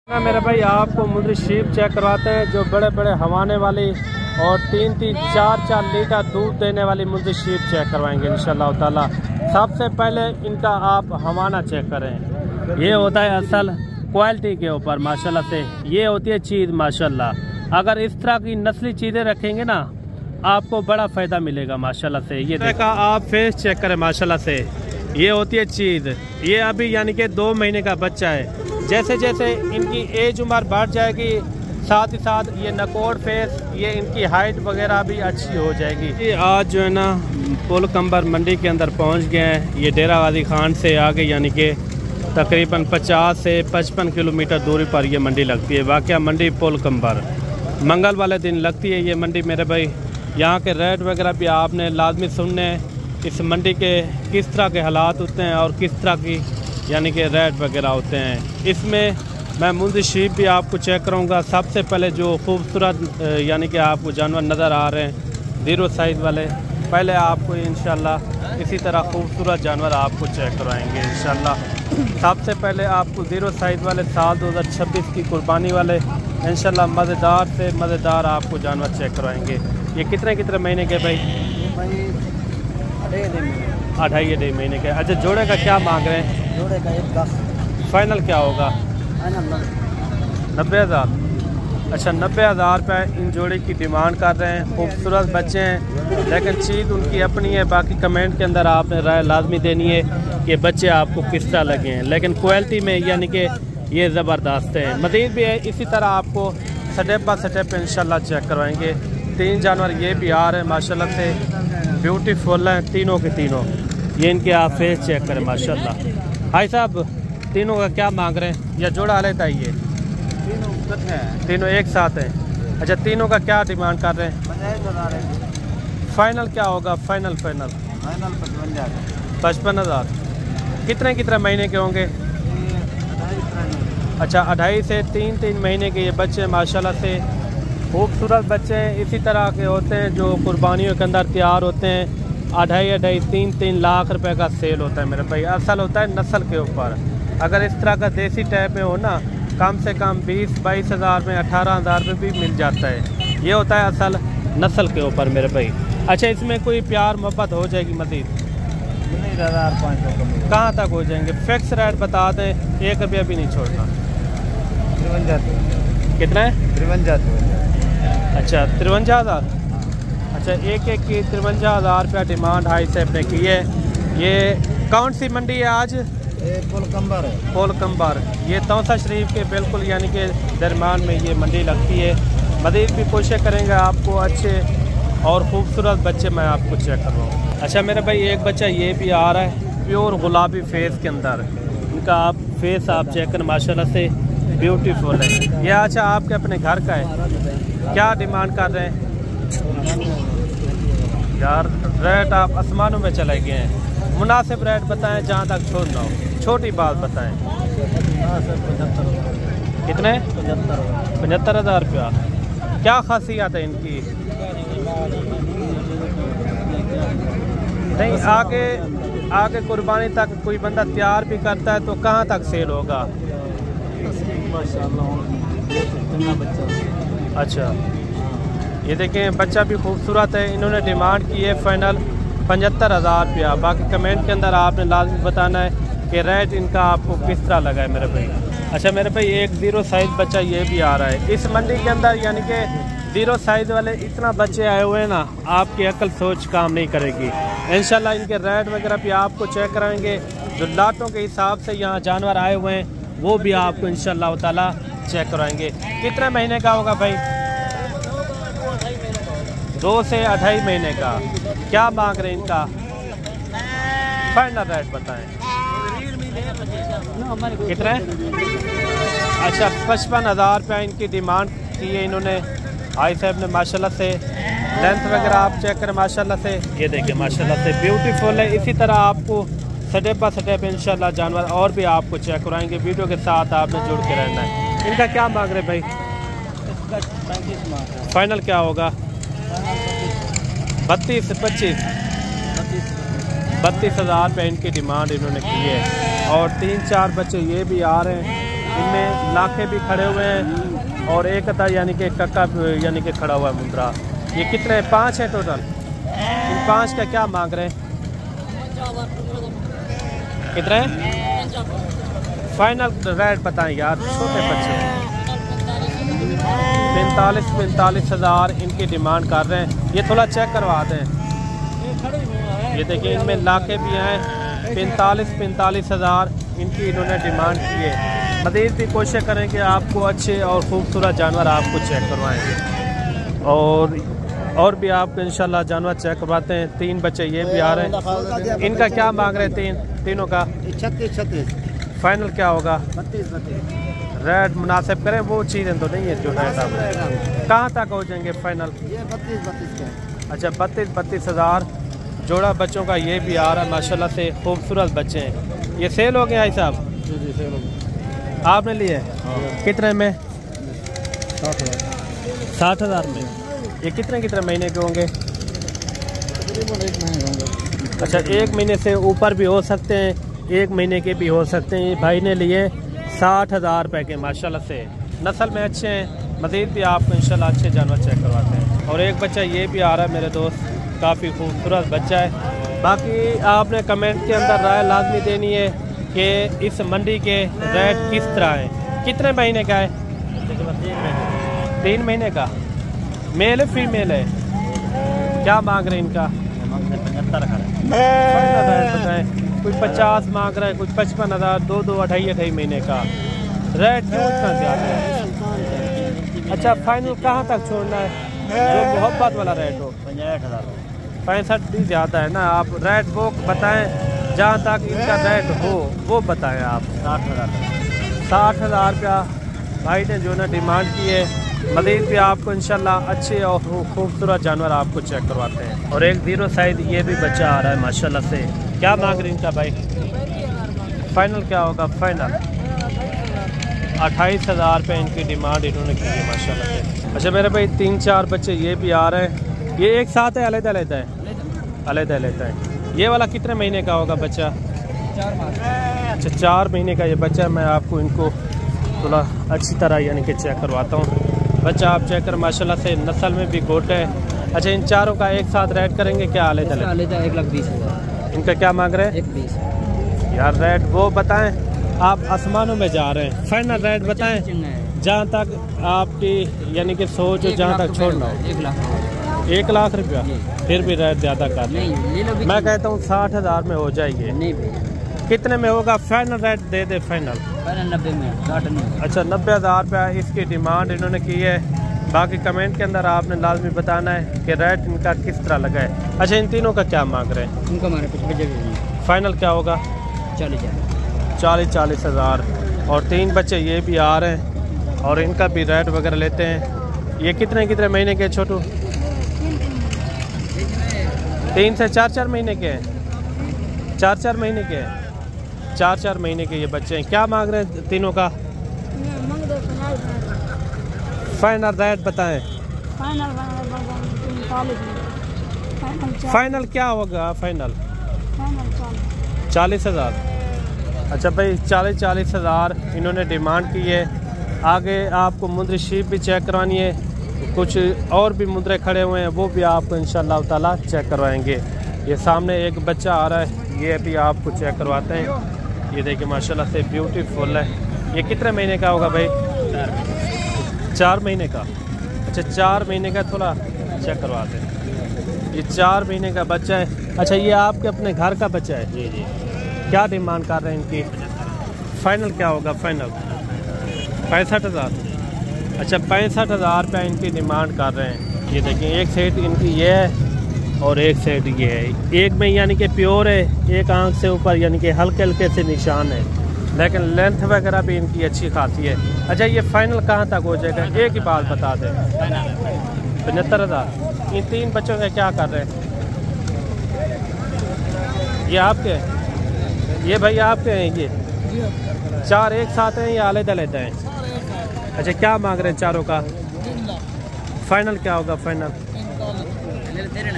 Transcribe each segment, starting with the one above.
ना मेरे भाई आपको मुर्गी शीप चेक करवाते हैं जो बड़े बड़े हवाने वाली और 3-3, 4-4 लीटर दूध देने वाली मुर्गी शीप चेक करवाएंगे इंशाल्लाह ताला। सबसे पहले इनका आप हवाना चेक करें, ये होता है असल क्वालिटी के ऊपर माशाल्लाह से, ये होती है चीज़ माशाल्लाह। अगर इस तरह की नस्ली चीज़ें रखेंगे ना आपको बड़ा फ़ायदा मिलेगा माशाल्लाह से। ये देखा आप फेस चेक करें माशाल्लाह से, ये होती है चीज़। ये अभी यानी कि 2 महीने का बच्चा है। जैसे जैसे इनकी एज उम्र बढ़ जाएगी साथ ही साथ ये नकोड़ फेस, ये इनकी हाइट वगैरह भी अच्छी हो जाएगी। ये आज जो है ना पुल कंबर मंडी के अंदर पहुंच गए हैं। ये डेरा गाजी खान से आगे यानी कि तकरीबन 50 से 55 किलोमीटर दूरी पर ये मंडी लगती है। वाकया मंडी पुल कंबर मंगल वाले दिन लगती है ये मंडी मेरे भाई। यहाँ के रेट वगैरह भी आपने लाजमी सुनने हैं, इस मंडी के किस तरह के हालात होते हैं और किस तरह की यानी कि रेट वगैरह होते हैं। इसमें मैं मुर्गी शीप भी आपको चेक कराऊंगा। सबसे पहले जो खूबसूरत यानी कि आपको जानवर नज़र आ रहे हैं 0 साइज़ वाले, पहले आपको इंशाल्लाह इसी तरह खूबसूरत जानवर आपको चेक करवाएंगे इंशाल्लाह। सबसे पहले आपको 0 साइज़ वाले साल 2026 की कुर्बानी वाले इंशाल्लाह मज़ेदार से मज़ेदार आपको जानवर चेक करवाएंगे। ये कितने महीने के भाई? 2.5 महीने के। अच्छा, जोड़े का क्या मांग रहे हैं? जोड़े का 1,10। फाइनल क्या होगा? 90,000। अच्छा, 90,000 रुपये इन जोड़ी की डिमांड कर रहे हैं। खूबसूरत बच्चे हैं लेकिन चीज़ उनकी अपनी है। बाकी कमेंट के अंदर आपने राय लाजमी देनी है कि बच्चे आपको किस तरह लगे हैं, लेकिन क्वालिटी में यानी कि ये ज़बरदस्त है। मज़ीद भी है इसी तरह आपको स्टेप बाय स्टेप इंशाल्लाह चेक करवाएंगे। 3 जानवर ये भी आ रहे हैं माशाल्लाह से, ब्यूटीफुल हैं तीनों के तीनों। ये इनके आप फेस चेक करें माशाल्लाह। भाई साहब तीनों का क्या मांग रहे हैं या जोड़ा लेता है? ये तीनों एक साथ हैं। अच्छा, तीनों का क्या डिमांड कर रहे हैं? फाइनल क्या होगा? फाइनल 55,000। कितने महीने के होंगे? अच्छा, 2.5 से 3 महीने के ये बच्चे माशाल्लाह से खूबसूरत बच्चे हैं। इसी तरह के होते हैं जो कुर्बानियों के अंदर तैयार होते हैं। 2.5 3 लाख रुपए का सेल होता है मेरे भाई। असल होता है नस्ल के ऊपर। अगर इस तरह का देसी टाइप में हो ना कम से कम 20-22 हज़ार में 18,000 में भी मिल जाता है। ये होता है असल नस्ल के ऊपर मेरे भाई। अच्छा, इसमें कोई प्यार मोहब्बत हो जाएगी मज़ीद? 1,500 कहाँ तक हो जाएंगे? फिक्स रेट बता दें, 1 रुपया भी नहीं छोड़ना। 53 कितना है? 53। अच्छा, 53,000। अच्छा, एक की 53,000 रुपया डिमांड हाई से अपने की है। ये कौन सी मंडी है आज? पुल कंबर है। पुल कंबर, ये तौसा शरीफ के बिल्कुल यानी कि दरमियान में ये मंडी लगती है। मज़ीद भी कोशिश करेंगे आपको अच्छे और ख़ूबसूरत बच्चे मैं आपको चेक करवाऊँ। अच्छा मेरे भाई, एक बच्चा ये भी आ रहा है प्योर गुलाबी फेस के अंदर। इनका आप फेस आप चेक करें माशाल्लाह से ब्यूटीफुल है। यह अच्छा आपके अपने घर का है। क्या डिमांड कर रहे हैं यार? रेट आप आसमानों में चले गए हैं। मुनासिब रेट बताएं जहाँ तक छोड़ना हो, छोटी बात बताएं। कितने? 75,000 रुपया। क्या खासियत है इनकी? नहीं, आगे कुर्बानी तक कोई बंदा तैयार भी करता है तो कहाँ तक सेल होगा? अच्छा, ये देखें बच्चा भी खूबसूरत है। इन्होंने डिमांड की है फाइनल 75,000 रुपया। बाकी कमेंट के अंदर आपने लाजमी बताना है कि रेट इनका आपको किस तरह लगा है मेरे भाई। अच्छा मेरे भाई, एक 0 साइज़ बच्चा ये भी आ रहा है इस मंडी के अंदर। यानी कि 0 साइज़ वाले इतना बच्चे आए हुए हैं ना, आपकी अकल सोच काम नहीं करेगी। इंशाल्लाह इनके रेट वगैरह भी आपको चेक कराएंगे। जो लाटों के हिसाब से यहाँ जानवर आए हुए हैं वो भी आपको इंशाल्लाह ताला चेक कराएंगे। कितने महीने का होगा भाई? 2 से 2.5 महीने का। क्या मांग रहे हैं इनका? फाइनल रेट बताएं। कितने? अच्छा, 55,000 रुपया इनकी डिमांड की है इन्होंने। भाई साहब ने माशाल्लाह से लेंथ वगैरह आप चेक करें माशाल्लाह से। ये देखिए माशाल्लाह से ब्यूटीफुल है। इसी तरह आपको स्टेप बाय स्टेप इंशाल्लाह जानवर और भी आपको चेक कराएंगे। वीडियो के साथ आपने जुड़ के रहना है। इनका क्या मांग रहे भाई? फाइनल क्या होगा? 32 से 25। 32,000 रुपये इनकी डिमांड इन्होंने की है। और 3-4 बच्चे ये भी आ रहे हैं इनमें लाखे भी खड़े हुए हैं और एक अता यानी कि कक्का यानी कि खड़ा हुआ है मुंद्रा। ये कितने 5 हैं टोटल? इन 5 का क्या मांग रहे हैं? कितने फाइनल रेट बताएं यार, छोटे बच्चे 45 हज़ार इनकी डिमांड कर रहे हैं। ये थोड़ा चेक करवा दें। ये देखिए इनमें लाखे भी हैं। 45 हज़ार इनकी इन्होंने डिमांड की है। मज़ीद भी कोशिश करें कि आपको अच्छे और ख़ूबसूरत जानवर आपको चेक करवाएंगे और भी आपको इंशाल्लाह जानवर चेक करवाते हैं। 3 बच्चे ये भी आ रहे हैं। इनका क्या मांग रहे हैं तीनों का? 36 फाइनल क्या होगा? 32 रेट मुनासिब करें, वो चीज़ें तो नहीं है जो रेट आप कहाँ तक हो जाएंगे फाइनल? ये 32 का। अच्छा 32 हज़ार जोड़ा बच्चों का ये भी आ रहा है। माशाल्लाह से खूबसूरत बच्चे हैं। ये सेल हो गया भाई साहब? जी सेल हो गया। आपने लिए? कितने में? 60 हज़ार में। ये कितने महीने के होंगे? तकरीबन 1 महीने होंगे। अच्छा 1 महीने से ऊपर भी हो सकते हैं, 1 महीने के भी हो सकते हैं। भाई ने लिए 60 हज़ार रुपये के। माशाल्लाह से नस्ल में अच्छे हैं। मज़ीद भी आपको इंशाल्लाह अच्छे जानवर चेक करवाते हैं। और एक बच्चा ये भी आ रहा है मेरे दोस्त, काफ़ी खूबसूरत बच्चा है। बाकी आपने कमेंट के अंदर राय लाजमी देनी है कि इस मंडी के रेट किस तरह हैं। कितने महीने का है? 3 महीने का। मेल है फीमेल है? क्या मांग रहे हैं इनका? 75 बताएं। कोई 50 मांग रहा है, कुछ 55 हज़ार। 2 2 महीने का रेट क्यों इतना ज़्यादा है? अच्छा फाइनल कहाँ तक छोड़ना है जो मोहब्बत वाला रेट हो? 65 भी ज़्यादा है ना। आप रेट वो बताएं जहाँ तक इनका रेट हो वो बताएं आप। 60 हज़ार रुपया भाई ने जो ना डिमांड की है। मज़ीद भी आपको इंशाल्लाह अच्छे और खूबसूरत जानवर आपको चेक करवाते हैं। और एक 0 साइज ये भी बच्चा आ रहा है माशाल्लाह से। क्या मांग रही इनका भाई? फाइनल क्या होगा? फाइनल 28 हज़ार रुपये इनकी डिमांड इन्होंने की है माशाल्लाह से। अच्छा मेरे भाई 3-4 बच्चे ये भी आ रहे हैं। ये एक साथ है अलग अलग है? अलग अलग है। ये वाला कितने महीने का होगा बच्चा? 4 माह। अच्छा 4 महीने का ये बच्चा। मैं आपको इनको थोड़ा अच्छी तरह यानी कि चेक करवाता हूँ। बच्चा आप चेक कर माशाल्लाह से नस्ल में भी गोट है। अच्छा इन चारों का एक साथ रेट करेंगे क्या? अलग अलग 1,20,000। इनका क्या मांग रहे हैं? 1,20,000 यार रेट वो बताएं, आप आसमानों में जा रहे हैं। फाइनल रेट बताएं जहाँ तक आपकी यानी कि सोच जहाँ तक छोड़ना हो। 1 लाख रुपया फिर भी रेट ज़्यादा कर रहे। मैं कहता हूँ 60 हज़ार में हो जाएगी। नहीं कितने में होगा? फाइनल रेट दे दे। फाइनल 90 में 60 नहीं। अच्छा 90 हज़ार रुपया इसकी डिमांड इन्होंने की है। बाकी कमेंट के अंदर आपने लाजमी बताना है कि रेट इनका किस तरह लगा है। अच्छा इन तीनों का क्या मांग रहे हैं? उनका हमारे कुछ बजट फाइनल क्या होगा? 40 हज़ार। और 3 बच्चे ये भी आ रहे हैं और इनका भी रेट वगैरह लेते हैं। ये कितने महीने के छोटू? 3 से 4 महीने के हैं। 4 महीने के हैं। 4 महीने के ये बच्चे हैं। क्या मांग रहे हैं तीनों का? फाइनल रेट बताएं। फाइनल क्या होगा? फाइनल 40 हज़ार। अच्छा भाई 40 हज़ार इन्होंने डिमांड की है। आगे आपको मुंद्री शीप भी चेक करवानी है। कुछ और भी मुंद्रे खड़े हुए हैं वो भी आपको इंशाल्लाह ताला चेक करवाएंगे। ये सामने एक बच्चा आ रहा है, ये भी आपको चेक करवाते हैं। ये देखिए माशाल्लाह से ब्यूटीफुल है। ये कितने महीने का होगा भाई? 4 महीने का। अच्छा 4 महीने का थोड़ा चेक करवाते हैं। ये 4 महीने का बच्चा है। अच्छा ये आपके अपने घर का बच्चा है? जी जी। क्या डिमांड कर रहे हैं इनकी? फाइनल क्या होगा? फाइनल 65 हज़ार। अच्छा 65 हज़ार रुपया इनकी डिमांड कर रहे हैं। ये देखिए एक सेट इनकी ये है और एक सेट ये है। एक में यानी कि प्योर है, एक आंख से ऊपर यानी कि हल्के हल्के से निशान है, लेकिन लेंथ वगैरह भी इनकी अच्छी खासी है। अच्छा ये फाइनल कहाँ तक हो जाएगा? एक ही बात बता दें। 75 हज़ार। इन 3 बच्चों का क्या कर रहे हैं? ये आपके? ये भाई आपके हैं? ये 4 एक साथ हैं या अलग अलग हैं? अच्छा क्या मांग रहे हैं चारों का? फाइनल क्या होगा? फाइनल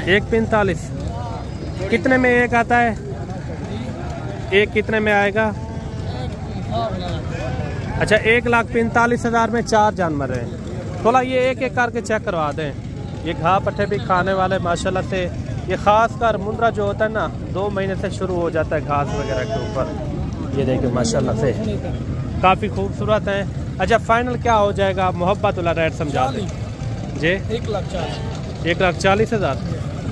1,45। कितने में एक आता है? एक कितने में आएगा? अच्छा 1,45,000 में 4 जानवर हैं। थोड़ा ये एक एक करके चेक करवा दें। ये घास पट्टे भी खाने वाले माशाल्लाह से। ये ख़ास कर मुंद्रा जो होता है ना 2 महीने से शुरू हो जाता है घास वगैरह के ऊपर। ये देखिए माशाल्लाह से काफ़ी खूबसूरत है। अच्छा फाइनल क्या हो जाएगा? मोहब्बत वाला रेट समझा दें जी। 1,40,000।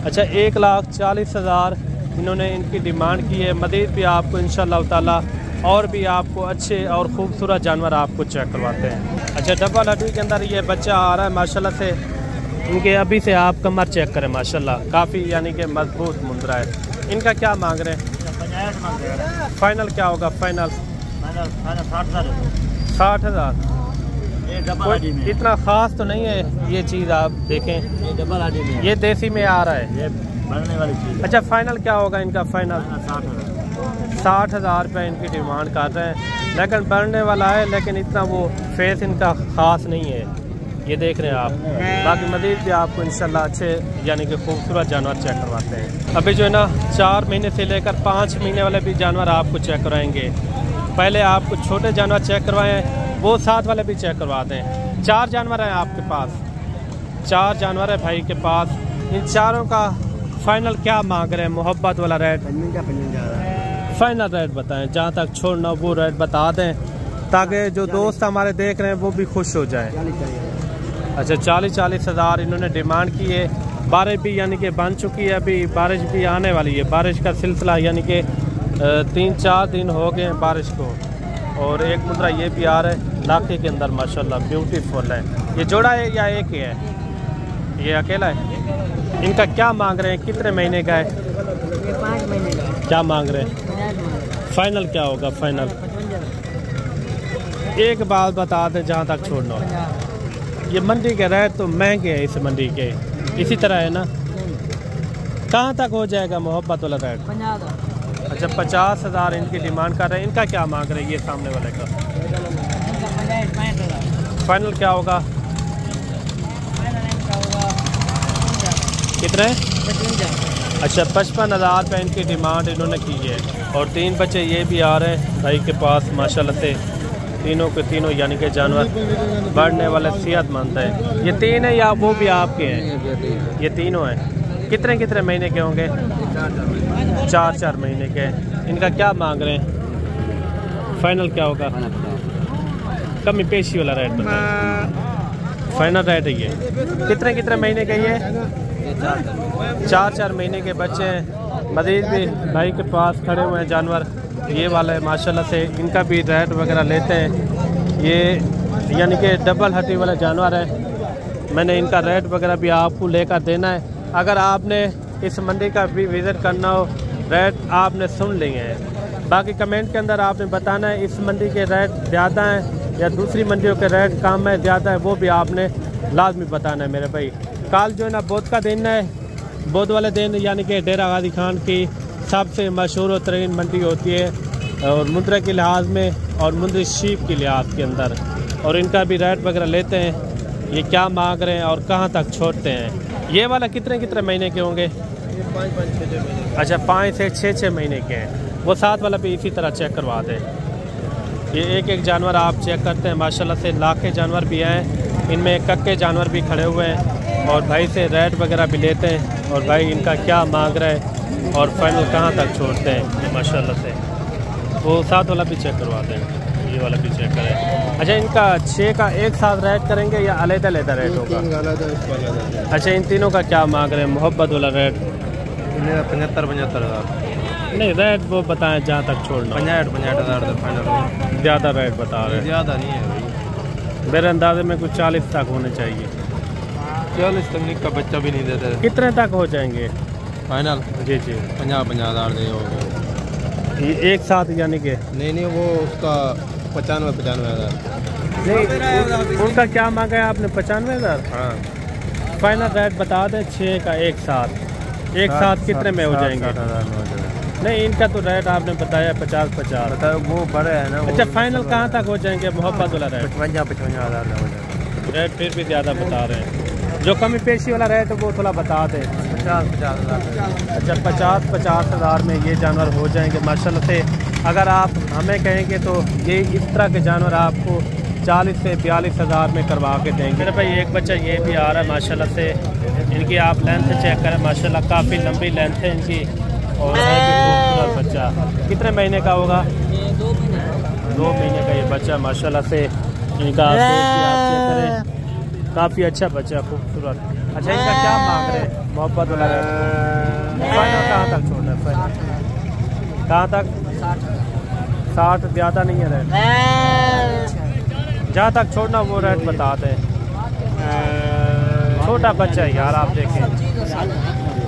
अच्छा 1,40,000 इन्होंने इनकी डिमांड की है। मज़ीद भी आपको इंशाल्लाह ताला और भी आपको अच्छे और ख़ूबसूरत जानवर आपको चेक करवाते हैं। अच्छा डबल हड्डी के अंदर ये बच्चा आ रहा है माशाल्लाह से। इनके अभी से आप कमर चेक करें माशाल्लाह काफ़ी यानी कि मजबूत मुंद्रा है। इनका क्या मांग रहे हैं? फाइनल क्या होगा? फाइनल 60,000। इतना ख़ास तो नहीं है ये चीज़, आप देखें ये देसी में आ रहा है ये बढ़ने वाली चीज़। अच्छा फाइनल क्या होगा इनका? फाइनल 60,000 रुपये इनकी डिमांड कर रहे हैं, लेकिन बढ़ने वाला है। लेकिन इतना वो फेस इनका ख़ास नहीं है, ये देख रहे हैं आप। बाकी मज़ीद भी आपको इंशाल्लाह अच्छे यानी कि खूबसूरत जानवर चेक करवाते हैं। अभी जो है ना 4 महीने से लेकर 5 महीने वाले भी जानवर आपको चेक करवाएंगे। पहले आपको छोटे जानवर चेक करवाएं, वो 7 वाले भी चेक करवा दें। 4 जानवर हैं आपके पास, 4 जानवर है भाई के पास। इन चारों का फाइनल क्या मांग रहे हैं? मोहब्बत वाला रेट फाइनल रेट बताएं, जहाँ तक छोड़ना वो रेट बता दें ताकि जो दोस्त हमारे देख रहे हैं वो भी खुश हो जाए। अच्छा 40,000 इन्होंने डिमांड की है। बारिश भी यानी कि बन चुकी है, अभी बारिश भी आने वाली है। बारिश का सिलसिला यानी कि 3-4 दिन हो गए हैं बारिश को। और एक मुंद्रा ये भी आ रहा है इलाके के अंदर माशाल्लाह ब्यूटीफुल है। ये जोड़ा है या एक ही है? ये अकेला है। इनका क्या मांग रहे हैं? कितने महीने का है? 5 महीने का। क्या मांग रहे हैं? फाइनल क्या होगा? फाइनल एक बात बता दें जहाँ तक छोड़ना हो। ये मंडी के रेट तो महंगे हैं इस मंडी के, इसी तरह है ना। कहाँ तक हो जाएगा मोहब्बत वाला रेट? 50,000। अच्छा 50,000 इनकी डिमांड कर रहे हैं। इनका क्या मांग रहे हैं ये सामने वाले का? फाइनल क्या होगा? कितने? अच्छा 55,000 रुपये इनकी डिमांड इन्होंने की है। और 3 बच्चे ये भी आ रहे हैं भाई के पास माशाल्लाह से। तीनों के तीनों यानी कि जानवर बढ़ने वाले सेहतमंद हैं। ये 3 है या वो भी आपके हैं? ये तीनों हैं। कितने कितने महीने के होंगे? 4-4 महीने के। इनका क्या मांग रहे हैं? फाइनल क्या होगा? कमी पेशी वाला रेट बताएं। फाइनल रेट है ये। कितने कितने महीने के ये? 4-4 महीने के बच्चे हैं। मज़ीद भी भाई के पास खड़े हुए हैं जानवर ये वाला है माशाल्लाह से। इनका भी रेट वगैरह लेते हैं। ये यानी कि डबल हड्डी वाला जानवर है। मैंने इनका रेट वगैरह भी आपको लेकर देना है। अगर आपने इस मंडी का भी विज़िट करना हो, रेट आपने सुन लिए हैं। बाकी कमेंट के अंदर आपने बताना है इस मंडी के रेट ज़्यादा हैं या दूसरी मंडियों के रेट कम है ज़्यादा है, वो भी आपने लाजमी बताना है मेरे भाई। कल जो है ना बुध का दिन है। बुध वाले दिन यानी कि डेरा गाजी खान की सबसे मशहूर और तरीन मंडी होती है और मुंद्रा के लिहाज में और मुंद्री शीप के लिहाज के अंदर। और इनका भी रेट वगैरह लेते हैं, ये क्या मांग रहे हैं और कहाँ तक छोड़ते हैं। ये वाला कितने कितने महीने के होंगे? 5-6 महीने। अच्छा 5 से 6 महीने के हैं। वो 7 वाला भी इसी तरह चेक करवा दें। ये एक एक जानवर आप चेक करते हैं माशाल्लाह से। लाखे जानवर भी हैं, इनमें कक्के जानवर भी खड़े हुए हैं। और भाई से रेट वगैरह भी लेते हैं और भाई इनका क्या मांग रहे हैं और फाइनल कहाँ तक छोड़ते हैं माशाल्लाह से। वो 7 वाला भी चेक करवाते हैं, ये वाला भी चेक करें। अच्छा इनका 6 का एक साथ रेट करेंगे या अलग-अलग रेट होगा? अच्छा इन तीनों का क्या मांग रहे हैं? मोहब्बत वाला रेट 75,000। नहीं रेट वो बताएं जहाँ तक छोड़ना। 65,000 फाइनल। ज़्यादा रेट बता रहे हैं। ज़्यादा नहीं है भाई, मेरे अंदाजे में कुछ 40 तक होने चाहिए। 40 तक का बच्चा भी नहीं देते। कितने तक हो जाएंगे फाइनल? जी जी 50,000 दे हो गए। ये एक साथ यानी कि नहीं वो उसका 95,000। नहीं उनका क्या मांगा है आपने? 95,000। हाँ फाइनल रेट बता दें 6 का एक साथ कितने में हो जाएंगे? 60,000 में हो जाएगा। नहीं इनका तो रेट आपने बताया 50-50। वो बड़े है ना। अच्छा फाइनल कहाँ तक हो जाएंगे मोहब्बत वाला रेट? 55,000 में हो जाएगा। रेट फिर भी ज़्यादा बता रहे हैं। जो कमी पेशी वाला रेट है वो थोड़ा बता दें। 50,000। अच्छा 50,000 में ये जानवर हो जाएंगे माशाल्लाह से। अगर आप हमें कहेंगे तो ये इस तरह के जानवर आपको 40 से 42 हज़ार में करवा के देंगे। मेरे भाई एक बच्चा ये भी आ रहा है माशाल्लाह से, इनकी आप लेंथ चेक करें माशाल्लाह काफ़ी लंबी लेंथ है इनकी और है भी खूबसूरत बच्चा। कितने महीने का होगा? 2 महीने का ये बच्चा माशाल्लाह से इनका आप चेक करें, काफ़ी अच्छा बच्चा खूबसूरत। अच्छा इनका क्या मांग रहे हैं? मोहब्बत वाला फाइनल कहाँ तक छोड़ना है? फाइनल कहाँ तक? 60 ज़्यादा नहीं है रेट, जहाँ तक छोड़ना वो रेट बता दें। छोटा बच्चा है यार, आप देखें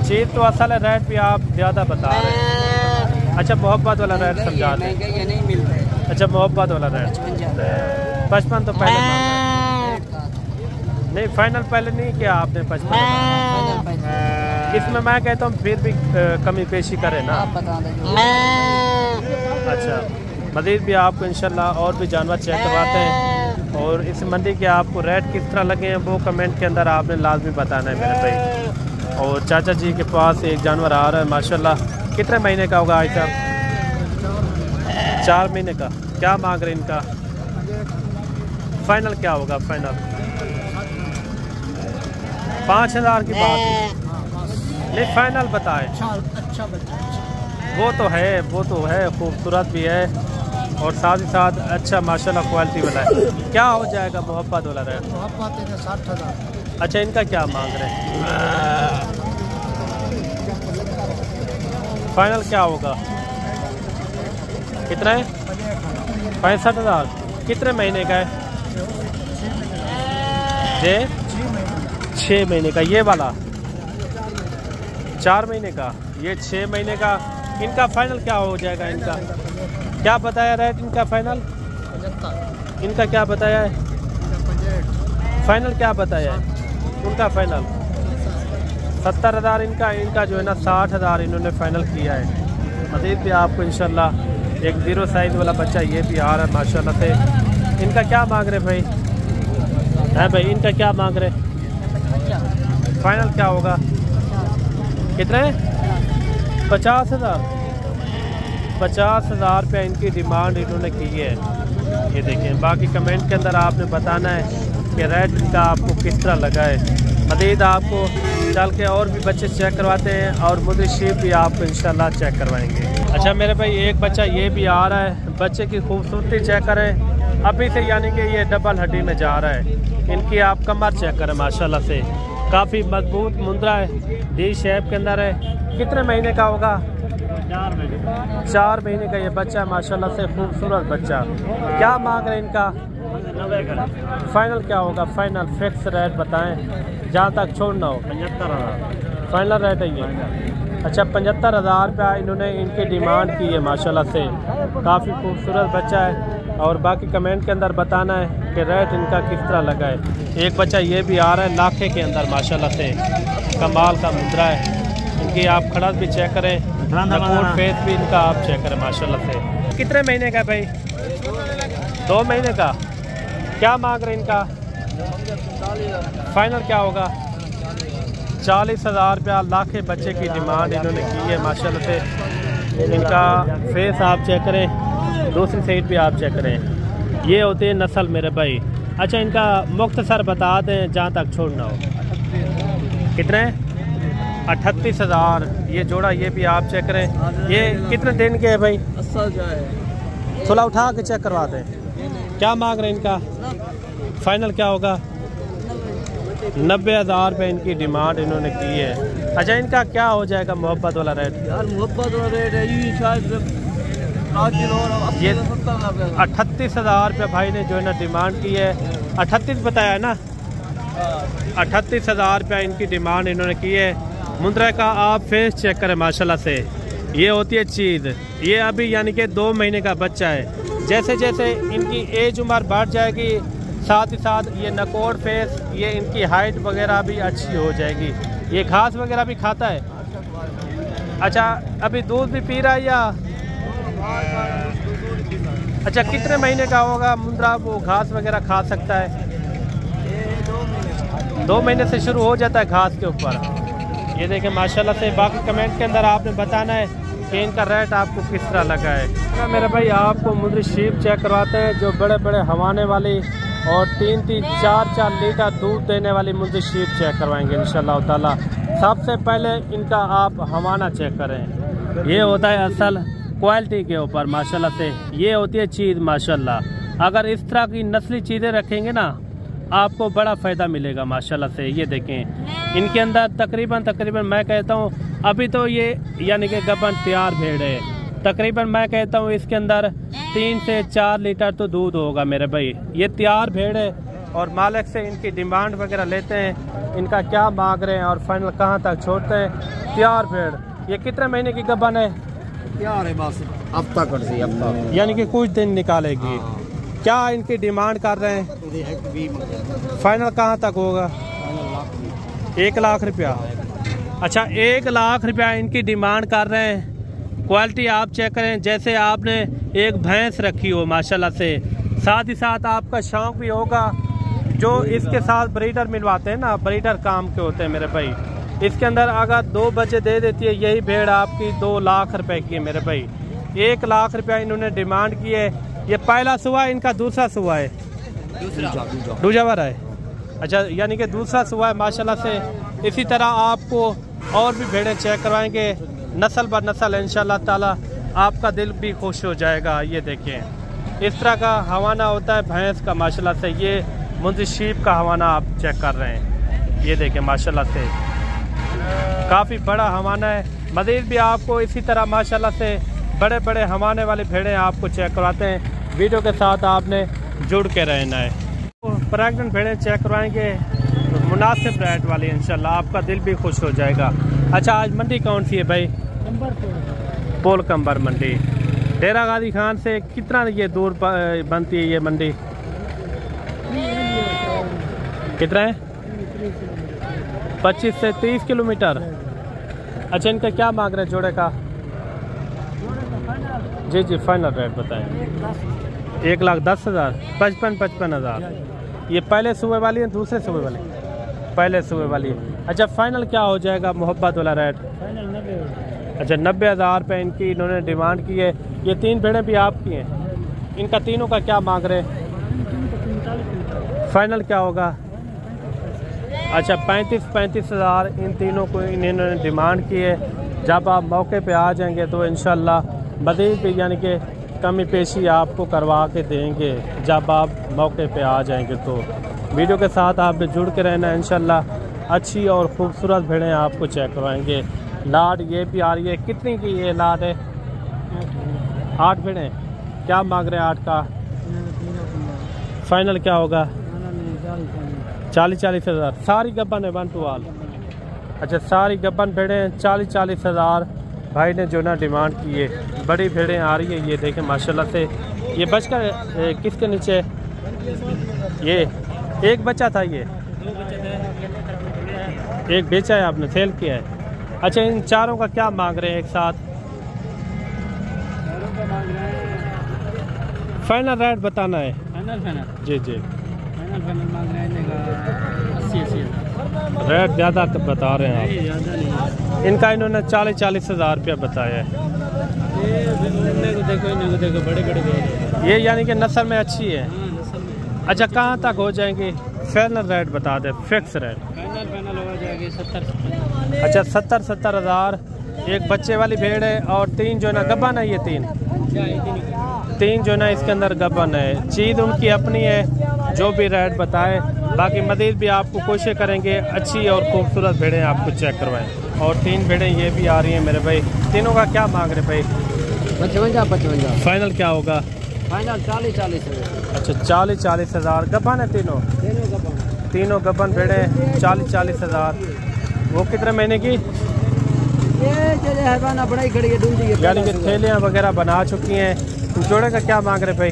चीज़ तो असल है, रेट भी आप ज़्यादा बता रहे हैं। अच्छा मोहब्बत वाला रेट समझा दें। अच्छा मोहब्बत वाला रेट 55 तो पहले मांगा नहीं, फाइनल पहले नहीं किया आपने 55। इसमें मैं कहता हूँ फिर भी कमी पेशी करें ना। अच्छा मज़ीद भी आपको इंशाल्लाह और भी जानवर चेक करवाते हैं और इस मंडी के आपको रेट किस तरह लगे हैं वो कमेंट के अंदर आपने लाजमी बताना है मेरे भाई। और चाचा जी के पास एक जानवर आ रहा है माशाल्लाह, कितने महीने का होगा आज साहब? 4 महीने का। क्या मांग रहे इनका? फाइनल क्या होगा? फाइनल 5000 की बात है नहीं, फाइनल बताए। अच्छा बच्चा वो तो है खूबसूरत भी है और साथ ही साथ अच्छा माशाल्लाह क्वालिटी वाला है। क्या हो जाएगा मोहब्बत वाला रेट? 60,000। अच्छा इनका क्या मांग रहे हैं? फाइनल क्या होगा? कितना है? 65,000। कितने महीने का है? 6 महीने का। ये वाला 4 महीने का, ये 6 महीने का। इनका फाइनल क्या हो जाएगा? इनका क्या बताया रेट? इनका फाइनल इनका क्या बताया है? फाइनल क्या बताया है उनका? फाइनल 70,000 इनका जो है ना 60,000 इन्होंने फाइनल किया है। मज़ीद भी आपको इंशाल्लाह एक 0 साइज़ वाला बच्चा ये भी आ रहा है माशाल्लाह से। इनका क्या मांग रहे भाई? है भाई इनका क्या मांग रहे? फाइनल क्या होगा? कितने? 50,000। 50,000 रुपये इनकी डिमांड इन्होंने की है। ये देखें, बाकी कमेंट के अंदर आपने बताना है कि रेट इनका आपको किस तरह लगा है। मज़ीद आपको चल के और भी बच्चे चेक करवाते हैं और मुद्री शीप भी आपको इंशाल्लाह चेक करवाएंगे। अच्छा मेरे भाई एक बच्चा ये भी आ रहा है, बच्चे की खूबसूरती चेक करें अभी से, यानी कि ये डबल हड्डी में जा रहा है। इनकी आप कमर चेक करें माशाल्लाह से, काफ़ी मजबूत मुंद्रा है, डी शेप के अंदर है। कितने महीने का होगा? 4 महीने का ये बच्चा है माशाल्लाह से, खूबसूरत बच्चा। क्या मांग रहे हैं इनका? फाइनल क्या होगा? फाइनल फिक्स रेट बताएं जहाँ तक छोड़ना हो। 75,000 फाइनल रेट है ये। अच्छा 75,000 रुपया इन्होंने इनकी डिमांड की है माशाल्लाह से, काफ़ी खूबसूरत बच्चा है। और बाकी कमेंट के अंदर बताना है कि रेट इनका किस तरह लगा है। एक बच्चा ये भी आ रहा है लाखे के अंदर माशाल्लाह से, कमाल का मुद्रा है। इनकी आप खड़स भी चेक करें, नकोर फेस भी इनका आप चेक करें माशाल्लाह से। कितने महीने का भाई? 2 महीने का। क्या मांग रहे इनका? फाइनल क्या होगा? 40,000 रुपया लाखे बच्चे की डिमांड इन्होंने की है माशाल्लाह से। इनका फेस आप चेक करें, दूसरी साइड भी आप चेक करें। ये होते हैं नस्ल मेरे भाई। अच्छा इनका मुख्तसर बता दें जहाँ तक छोड़ना हो। कितने? 38,000 ये जोड़ा, ये भी आप चेक करें। ये कितने दिन के है भाई? थोड़ा उठा के चेक करवा दें। क्या मांग रहे हैं इनका? फाइनल क्या होगा? 90,000 रुपये इनकी डिमांड इन्होंने की है। अच्छा इनका क्या हो जाएगा मोहब्बत वाला रेट? यार मोहब्बत वाला रेट है ये शायद ये 38,000 रुपये भाई ने जो है ना डिमांड की है। 38 बताया है ना? 38,000 रुपया इनकी डिमांड इन्होंने की है। मुंद्रा का आप फेस चेक करें माशाल्लाह से, ये होती है चीज़। ये अभी यानी कि 2 महीने का बच्चा है। जैसे जैसे इनकी एज उम्र बढ़ जाएगी, साथ ही साथ ये नकोर फेस, ये इनकी हाइट वगैरह भी अच्छी हो जाएगी। ये घास वगैरह भी खाता है। अच्छा अभी दूध भी पी रहा है या? अच्छा कितने महीने का होगा मुंद्रा? वो घास वगैरह खा सकता है? 2 महीने से शुरू हो जाता है घास के ऊपर। ये देखें माशाल्लाह से। बाकी कमेंट के अंदर आपने बताना है कि इनका रेट आपको किस तरह लगा है। मेरे भाई आपको मुंद्री शीप चेक करवाते हैं जो बड़े बड़े हवाने वाली और 3-3, 4-4 लीटर दूध देने वाली मुंद्री शीप चेक करवाएंगे इंशाल्लाह ताला। सबसे पहले इनका आप हवाना चेक करें, ये होता है असल क्वालिटी के ऊपर माशाल्लाह से, ये होती है चीज़ माशाल्लाह। अगर इस तरह की नस्ली चीज़ें रखेंगे ना आपको बड़ा फ़ायदा मिलेगा माशाल्लाह से। ये देखें इनके अंदर तकरीबन मैं कहता हूँ अभी तो ये यानी कि गबन तैयार भेड़ है, तकरीबन मैं कहता हूँ इसके अंदर 3 से 4 लीटर तो दूध होगा मेरे भाई। ये तैयार भेड़ है और मालिक से इनकी डिमांड वगैरह लेते हैं, इनका क्या मांग रहे हैं और फाइनल कहाँ तक छोड़ते हैं। तैयार भेड़ ये कितने महीने की गबन है? तैयार है बस हफ्ता कर सी हफ्ता, यानी कि कुछ दिन निकालेगी। क्या इनकी डिमांड कर रहे हैं? फाइनल कहाँ तक होगा? 1 लाख रुपया। अच्छा 1 लाख रुपया इनकी डिमांड कर रहे हैं। क्वालिटी आप चेक करें, जैसे आपने एक भैंस रखी हो माशाल्लाह से, साथ ही साथ आपका शौक भी होगा। जो इसके साथ ब्रीडर मिलवाते हैं ना, ब्रीडर काम के होते हैं मेरे भाई। इसके अंदर अगर 2 बच्चे दे देती है यही भेड़ आपकी 2 लाख रुपए की है मेरे भाई। 1 लाख रुपया इन्होंने डिमांड की है। ये पहला सुबह है, इनका दूसरा सुबह है, दूजा बार है। अच्छा यानी कि दूसरा सुबह है माशाल्लाह से। इसी तरह आपको और भी भेड़ें चेक करवाएंगे नस्ल ब नस्ल इंशाल्लाह ताला, आपका दिल भी खुश हो जाएगा। ये देखें इस तरह का हवाना होता है भैंस का माशाल्लाह से। ये मुंद्री शीप का हवाना आप चेक कर रहे हैं, ये देखें माशाल्लाह से काफ़ी बड़ा हवाना है। मज़ीद भी आपको इसी तरह माशाल्लाह से बड़े बड़े हवाने वाले भेड़ें आपको चेक करवाते हैं। वीडियो के साथ आपने जुड़ के रहना है। प्रेग्नेंट भेड़ें चेक करवाएंगे मुनासिब रेट वाली इंशाल्लाह, आपका दिल भी खुश हो जाएगा। अच्छा आज मंडी कौन सी है भाई? पोल कंबर मंडी, डेरा गाजी खान से कितना ये दूर बनती है ये मंडी? कितना है? 25 से 30 किलोमीटर। अच्छा इनका क्या मांग रहे हैं जोड़े का? जी फाइनल रेट बताएं। 1,10,000, 55,000। ये पहले सुबह वाली है दूसरे सुबह वाली? पहले सुबह वाली है। अच्छा फाइनल क्या हो जाएगा मोहब्बत वाला रेट? अच्छा 90,000 रुपये इनकी इन्होंने डिमांड की है। ये 3 भेड़ें भी आपकी हैं, इनका तीनों का क्या मांग रहे हैं? फाइनल क्या होगा? अच्छा 35,000 इन तीनों को इन्होंने डिमांड की है। जब आप मौके पे आ जाएंगे तो इंशाल्लाह मज़ीद भी यानी कि कमी पेशी आपको करवा के देंगे जब आप मौके पे आ जाएंगे। तो वीडियो के साथ आपने जुड़ के रहना है इंशाल्लाह। अच्छी और ख़ूबसूरत भेड़ें आपको चेक करवाएंगे। लाड ये भी आ रही है, कितनी की ये लाड है? 8 भेड़ें। क्या मांग रहे हैं 8 का? फाइनल क्या होगा? 40,000। सारी गब्बन है 1 to all। अच्छा सारी गब्बन भेड़ें 40,000 भाई ने जो ना डिमांड की है। बड़ी भेड़ें आ रही है, ये देखें माशाल्लाह से। ये बचकर किसके नीचे? ये एक बच्चा था, ये एक बेचा है आपने, सेल किया है। अच्छा इन चारों का क्या मांग रहे हैं एक साथ? फाइनल रेट बताना है। जी फाइनल मांग रहे हैं 80,000। रेट ज़्यादा बता रहे हैं आप। इनका इन्होंने 40,000 रुपया बताया है। देखो बड़े ये यानी कि नस्ल में अच्छी है। अच्छा कहाँ तक हो जाएंगे? फाइनल रेट बता दे, फिक्स रेट। फाइनल हो जाएगी 70। अच्छा 70,000। एक बच्चे वाली भेड़ है और 3 जो है ना गब्बन है। ये 3 जो है ना इसके अंदर गब्बन है। चीज़ उनकी अपनी है, जो भी रेट बताए। बाकी मज़ीद भी आपको कोशिश करेंगे अच्छी और खूबसूरत भेड़ें आपको चेक करवाएं। और 3 भेड़ें ये भी आ रही हैं मेरे भाई। तीनों का क्या मांग रहे भाई? 55। फाइनल क्या होगा? फाइनल 40,000। अच्छा 40,000 गब्बन है तीनों गब्बन भेड़ें 40,000। वो कितने महीने की? यानी कि थैलियाँ वगैरह बना चुकी हैं। जोड़े का क्या मांग रहे भाई?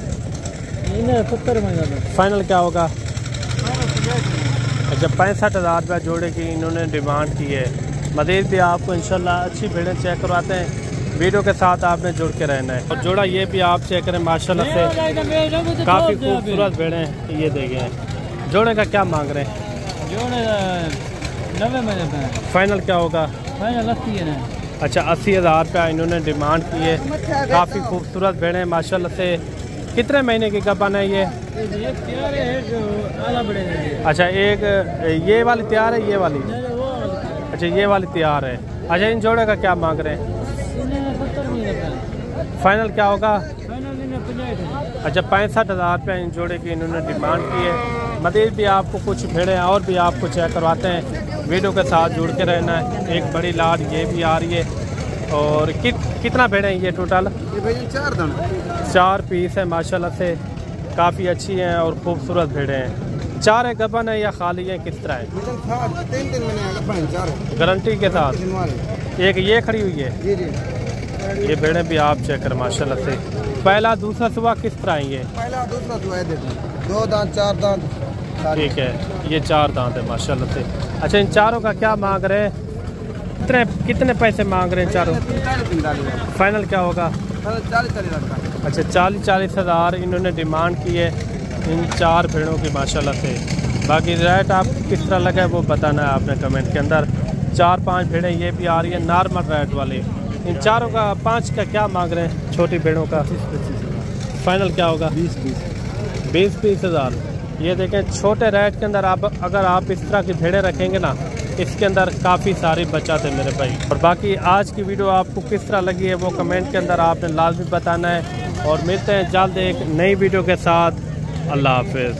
70। फाइनल क्या होगा? अच्छा 65,000 रुपया जोड़े की इन्होंने डिमांड की है। मज़ीद भी आपको इंशाल्लाह अच्छी भेड़ें चेक करवाते हैं। वीडियो के साथ आपने जुड़ के रहना है। और जोड़ा ये भी आप चेक करें माशाल्लाह से काफ़ी खूबसूरत भेड़ें। ये देखें जोड़े का क्या मांग रहे हैं? जोड़े 90 में। फाइनल क्या होगा? फाइनल 80 है। अच्छा 80,000 रुपया इन्होंने डिमांड की है। काफ़ी खूबसूरत भेड़ें हैं माशाल्लाह से। कितने महीने की गबन है ये? अच्छा एक ये वाली तैयार है, ये वाली? अच्छा ये वाली तैयार है। अच्छा इन जोड़े का क्या मांग रहे हैं? फाइनल क्या होगा? अच्छा 65,000 रुपया इन जोड़े की इन्होंने डिमांड की है। मज़ीद भी आपको कुछ भेड़ें और भी आपको चेक करवाते हैं, वीडियो के साथ जुड़ के रहना है। एक बड़ी लाट ये भी आ रही है। और कितना भेड़ें हैं ये टोटल? ये 4 पीस है माशाल्लाह से, काफ़ी अच्छी हैं और खूबसूरत भेड़ें हैं। 4 है गबन है या खाली है, किस तरह है? 3 दिन मैंने गारंटी के साथ। एक ये खड़ी हुई है, ये भेड़ें भी आप चेक कर माशाल्लाह से। पहला दूसरा सुबह किस तरह है ये? पहला दूसरा दुआ देते 2 दांत 4 दांत। ठीक है, ये 4 दांत है माशाल्लाह से। अच्छा इन चारों का क्या मांग रहे हैं? कितने पैसे मांग रहे हैं चारों? फाइनल क्या होगा? 40,000 अच्छा 40,000 इन्होंने डिमांड की है इन 4 भेड़ों की माशाल्लाह से। बाकी रेट आप किस तरह लगा है वो बताना है आपने कमेंट के अंदर। 4-5 भेड़ें ये भी आ रही है नॉर्मल रेट वाली। इन चारों का 5 का क्या मांग रहे हैं छोटी भेड़ों का? 25,000 फाइनल क्या होगा? 20-20 हज़ार। ये देखें छोटे रेट के अंदर आप अगर आप इस तरह की भेड़ें रखेंगे ना, इसके अंदर काफ़ी सारी बचत है मेरे भाई। और बाकी आज की वीडियो आपको किस तरह लगी है वो कमेंट के अंदर आपने लाजमी बताना है। और मिलते हैं जल्द एक नई वीडियो के साथ। अल्लाह हाफिज़।